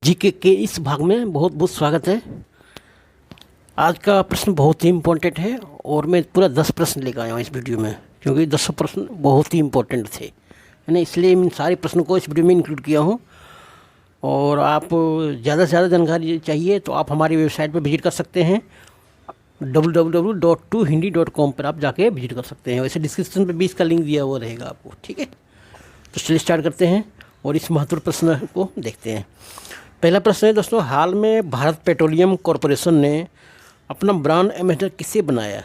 GK के इस भाग में बहुत बहुत स्वागत है। आज का प्रश्न बहुत ही इम्पोर्टेंट है और मैं पूरा 10 प्रश्न लेकर आया हूँ इस वीडियो में, क्योंकि 10 प्रश्न बहुत ही इम्पोर्टेंट थे, है ना। इसलिए इन सारे प्रश्नों को इस वीडियो में इंक्लूड किया हूँ। और आप ज़्यादा से ज़्यादा जानकारी चाहिए तो आप हमारी वेबसाइट पर विजिट कर सकते हैं, www.2hindi.com पर आप जाके विजिट कर सकते हैं। वैसे डिस्क्रिप्शन पर भी इसका लिंक दिया हुआ रहेगा आपको, ठीक है। तो चलिए स्टार्ट करते हैं और इस महत्वपूर्ण प्रश्न को देखते हैं। पहला प्रश्न है दोस्तों, हाल में भारत पेट्रोलियम कॉरपोरेशन ने अपना ब्रांड एम्बेसडर किसे बनाया?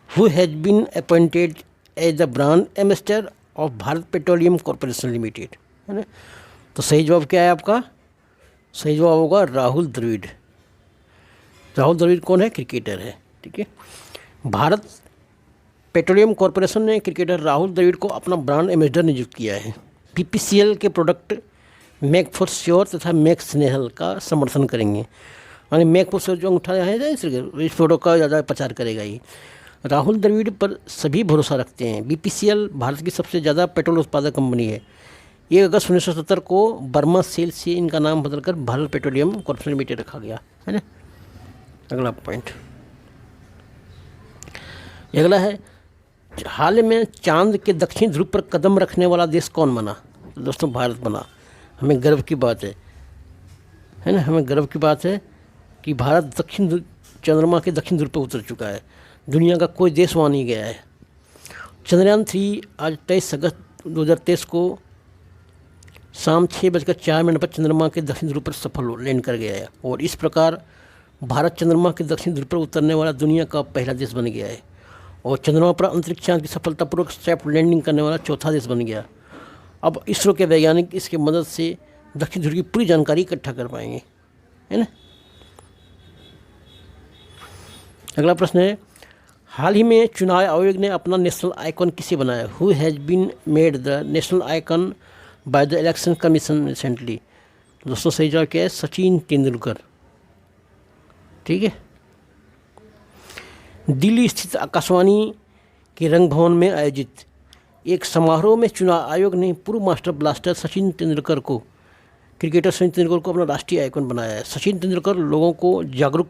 Who has been appointed as the brand ambassador of Bharat Petroleum Corporation Limited, है ना। तो सही जवाब क्या है आपका? सही जवाब होगा राहुल द्रविड़। राहुल द्रविड़ कौन है? क्रिकेटर है, ठीक है। भारत पेट्रोलियम कॉरपोरेशन ने क्रिकेटर राहुल द्रविड़ को अपना ब्रांड एम्बेसडर नियुक्त किया है। पीपीसीएल के प्रोडक्ट मेक फॉर श्योर तथा मेक स्नेहल का समर्थन करेंगे, यानी मेक फॉर श्योर जो अंगूठा है इस प्रोडक्ट का ज़्यादा प्रचार करेगा ये। राहुल द्रविड़ पर सभी भरोसा रखते हैं। बीपीसीएल भारत की सबसे ज़्यादा पेट्रोल उत्पादक कंपनी है। 1 अगस्त 1970 को बर्मा सेल से इनका नाम बदलकर भारत पेट्रोलियम कॉर्पोरेशन लिमिटेड रखा गया, है ना। अगला पॉइंट, अगला है, हाल में चांद के दक्षिण ध्रुव पर कदम रखने वाला देश कौन बना? तो दोस्तों भारत बना। हमें गर्व की बात है ना, हमें गर्व की बात है कि भारत चंद्रमा के दक्षिण ध्रुव पर उतर चुका है। दुनिया का कोई देश वहाँ नहीं गया है। चंद्रयान 3 आज 23 अगस्त 2023 को शाम 6:04 पर चंद्रमा के दक्षिण ध्रुव पर सफल लैंड कर गया है, और इस प्रकार भारत चंद्रमा के दक्षिण ध्रुव पर उतरने वाला दुनिया का पहला देश बन गया है, और चंद्रमा पर अंतरिक्ष यान की सफलतापूर्वक सॉफ्ट लैंडिंग करने वाला चौथा देश बन गया। अब इसरो के वैज्ञानिक इसकी मदद से दक्षिण ध्रुव की पूरी जानकारी इकट्ठा कर पाएंगे, है ना। अगला प्रश्न है, हाल ही में चुनाव आयोग ने अपना नेशनल आइकॉन किसे बनाया? Who has been made the national icon by the Election Commission recently? दोस्तों सही जवाब क्या है? सचिन तेंदुलकर, ठीक है। दिल्ली स्थित आकाशवाणी के रंग भवन में आयोजित एक समारोह में चुनाव आयोग ने पूर्व मास्टर ब्लास्टर सचिन तेंदुलकर को अपना राष्ट्रीय आइकॉन बनाया है। सचिन तेंदुलकर लोगों को जागरूक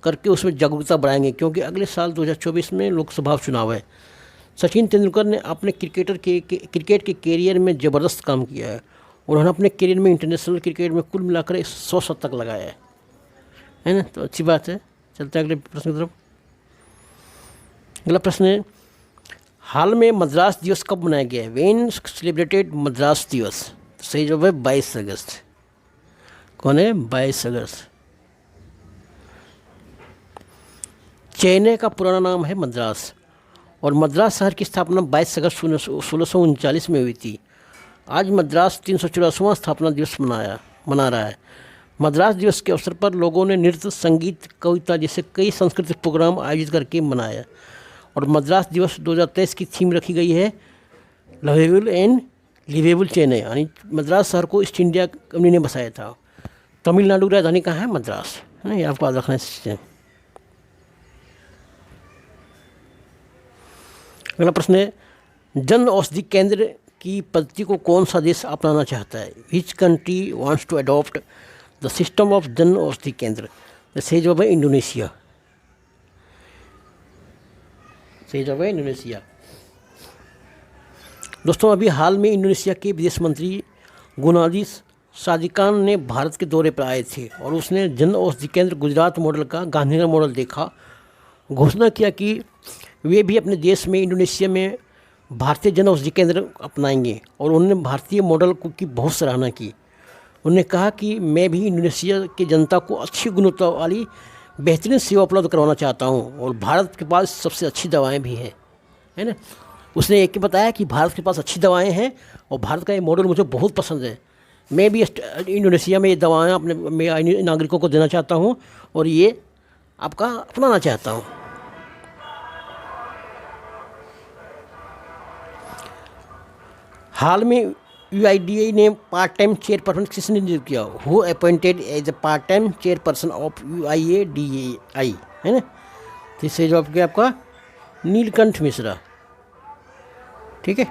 करके उसमें जागरूकता बढ़ाएंगे, क्योंकि अगले साल 2024 में लोकसभा चुनाव है। सचिन तेंदुलकर ने अपने क्रिकेट के कैरियर में ज़बरदस्त काम किया है। उन्होंने अपने कैरियर में इंटरनेशनल क्रिकेट में कुल मिलाकर 100 शतक लगाया है ना। तो अच्छी बात है। चलते हैं अगले प्रश्न की तरफ। अगला प्रश्न है, हाल में मद्रास दिवस कब मनाया गया है? वेन सेलिब्रेटेड मद्रास दिवस? तो सही जवाब है 22 अगस्त। कौन है? 22 अगस्त। चेन्नई का पुराना नाम है मद्रास, और मद्रास शहर की स्थापना 22 अगस्त 1639 में हुई थी। आज मद्रास 384वां स्थापना दिवस मना रहा है। मद्रास दिवस के अवसर पर लोगों ने नृत्य, संगीत, कविता जैसे कई सांस्कृतिक प्रोग्राम आयोजित करके मनाया। और मद्रास दिवस 2023 की थीम रखी गई है लवेबल एंड लिवेबल चेन्नई, यानी मद्रास शहर को ईस्ट इंडिया कंपनी ने बसाया था। तमिलनाडु की राजधानी कहाँ है? मद्रास, है ना। ये आपको याद रखना है। अगला प्रश्न है, जन औषधि केंद्र की पद्धति को कौन सा देश अपनाना चाहता है? Which country wants to adopt the system of Jan Aushadhi केंद्र? सही जवाब है इंडोनेशिया। सही जवाब है इंडोनेशिया। दोस्तों अभी हाल में इंडोनेशिया के विदेश मंत्री गुनादी सादिकान ने भारत के दौरे पर आए थे, और उसने जन औषधि केंद्र गुजरात मॉडल का गांधीनगर मॉडल देखा। घोषणा किया कि वे भी अपने देश में इंडोनेशिया में भारतीय जन औषधि केंद्र अपनाएंगे, और उन्होंने भारतीय मॉडल की बहुत सराहना की। उन्होंने कहा कि मैं भी इंडोनेशिया की जनता को अच्छी गुणवत्ता वाली बेहतरीन सेवा उपलब्ध करवाना चाहता हूं, और भारत के पास सबसे अच्छी दवाएं भी हैं, है ना। उसने एक बताया कि भारत के पास अच्छी दवाएं हैं, और भारत का ये मॉडल मुझे बहुत पसंद है। मैं भी इंडोनेशिया में ये दवाएं अपने नागरिकों को देना चाहता हूं, और ये आपका अपनाना चाहता हूं। हाल में UIDAI ने पार्ट टाइम चेयरपर्सन किसने नियुक्त किया? Who appointed as a part time chairperson of UIDAI, है ना। तो इससे जवाब क्या आपका? नीलकंठ मिश्रा, ठीक है।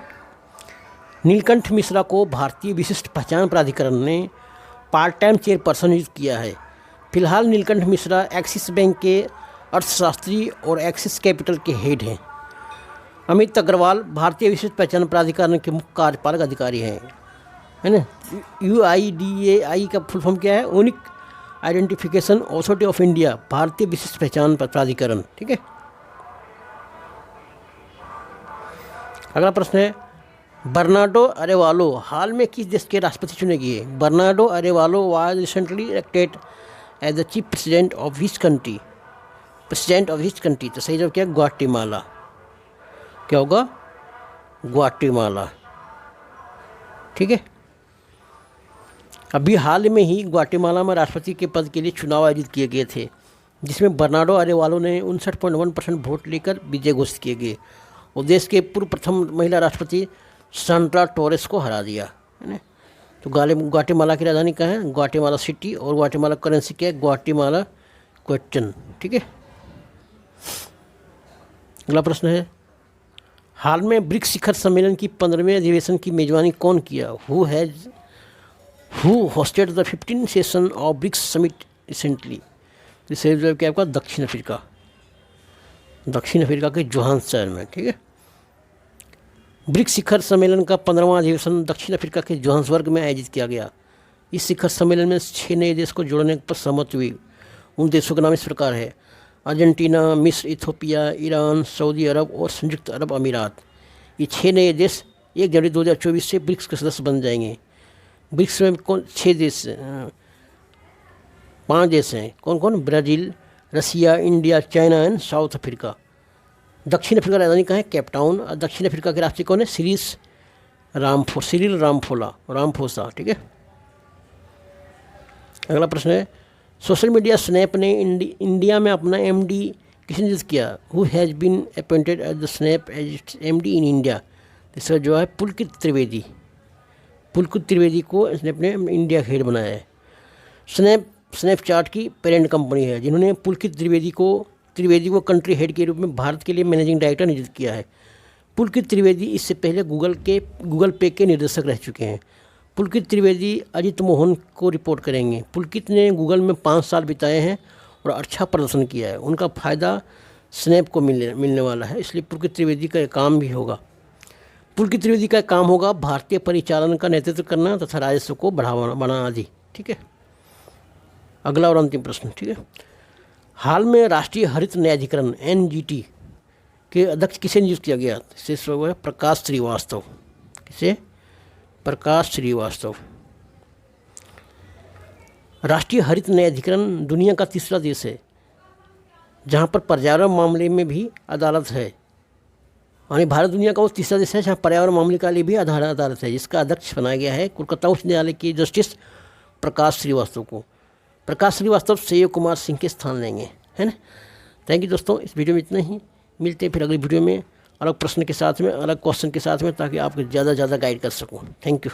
नीलकंठ मिश्रा को भारतीय विशिष्ट पहचान प्राधिकरण ने पार्ट टाइम चेयरपर्सन नियुक्त किया है। फिलहाल नीलकंठ मिश्रा एक्सिस बैंक के अर्थशास्त्री और एक्सिस कैपिटल के हेड हैं। अमित अग्रवाल भारतीय विशिष्ट पहचान प्राधिकरण के मुख्य कार्यपालक अधिकारी हैं, है ना। UIDAI का फुल फॉर्म क्या है? Unique identification authority of India, भारतीय विशिष्ट पहचान प्राधिकरण, ठीक है। अगला प्रश्न है, बर्नार्डो अरेवालो हाल में किस देश के राष्ट्रपति चुने गए? Bernardo Arevalo was recently elected as the chief president of which country? President of which country? तो सही जवाब क्या है? ग्वाटेमाला। क्या होगा? ग्वाटेमाला, ठीक है। अभी हाल में ही ग्वाटेमाला में राष्ट्रपति के पद के लिए चुनाव आयोजित किए गए थे, जिसमें बर्नार्डो अरेवालो ने 59.1% वोट लेकर विजय घोषित किए गए और देश के पूर्व प्रथम महिला राष्ट्रपति सांड्रा टोरेस को हरा दिया, है ना। तो ग्वाटेमाला की राजधानी कहाँ है? Guatemala city. और ग्वाटेमाला करेंसी क्या है? ग्वाटेमाला क्वेश्चन, ठीक है। अगला प्रश्न है, हाल में ब्रिक्स शिखर सम्मेलन की 15वें अधिवेशन की मेजबानी कौन किया? Who hosted the 15th session of BRICS summit recently? जिससे जवाब क्या आपका? दक्षिण अफ्रीका। दक्षिण अफ्रीका के जोहान्सबर्ग में, ठीक है। ब्रिक्स शिखर सम्मेलन का 15वां अधिवेशन दक्षिण अफ्रीका के जोहान्सबर्ग में आयोजित किया गया। इस शिखर सम्मेलन में 6 नए देश को जोड़ने पर सहमति हुई। उन देशों का नाम इस प्रकार है: अर्जेंटीना, मिस्र, इथियोपिया, ईरान, सऊदी अरब और संयुक्त अरब अमीरात। ये 6 नए देश 1 जनवरी 2024 से ब्रिक्स के सदस्य बन जाएंगे। ब्रिक्स में कौन 6 देश? 5 देश हैं। कौन कौन? Brazil, Russia, India, China and South Africa. दक्षिण अफ्रीका राजधानी कहाँ है? केपटाउन। और दक्षिण अफ्रीका के राष्ट्रपति कौन है? सिरिल रामफोसा, ठीक है। अगला प्रश्न है, सोशल मीडिया स्नैप ने इंडिया में अपना MD किसने नियुक्त किया? Who has been appointed as the Snap as MD in India? इसका जो है पुलकित त्रिवेदी को स्नैप ने इंडिया हेड बनाया है। स्नैपचैट की पेरेंट कंपनी है, जिन्होंने पुलकित त्रिवेदी को कंट्री हेड के रूप में भारत के लिए मैनेजिंग डायरेक्टर नियुक्त किया है। पुलकित त्रिवेदी इससे पहले गूगल पे के निर्देशक रह चुके हैं। पुलकित त्रिवेदी अजित मोहन को रिपोर्ट करेंगे। पुलकित ने गूगल में 5 साल बिताए हैं और अच्छा प्रदर्शन किया है। उनका फ़ायदा स्नैप को मिलने वाला है, इसलिए पुलकित त्रिवेदी का काम भी होगा। पुलकित त्रिवेदी का काम होगा भारतीय परिचालन का नेतृत्व करना तथा राजस्व को बढ़ाना आदि, ठीक है। अगला और अंतिम प्रश्न, ठीक है। हाल में राष्ट्रीय हरित न्यायाधिकरण NGT के अध्यक्ष किसे नियुक्त किया गया? इसे वो है प्रकाश श्रीवास्तव। किसे? प्रकाश श्रीवास्तव। राष्ट्रीय हरित न्यायाधिकरण दुनिया का तीसरा देश है जहाँ पर पर्यावरण मामले में भी अदालत है। यानी भारत दुनिया का वो तीसरा देश है जहाँ पर्यावरण मामले के लिए भी अदालत है, जिसका अध्यक्ष बनाया गया है कोलकाता उच्च न्यायालय के जस्टिस प्रकाश श्रीवास्तव को। प्रकाश श्रीवास्तव संजय कुमार सिंह के स्थान लेंगे, है ना। थैंक यू दोस्तों, इस वीडियो में इतना ही। मिलते हैं फिर अगली वीडियो में अलग प्रश्न के साथ में, अलग क्वेश्चन के साथ में, ताकि आपको ज़्यादा गाइड कर सकूँ। Thank you.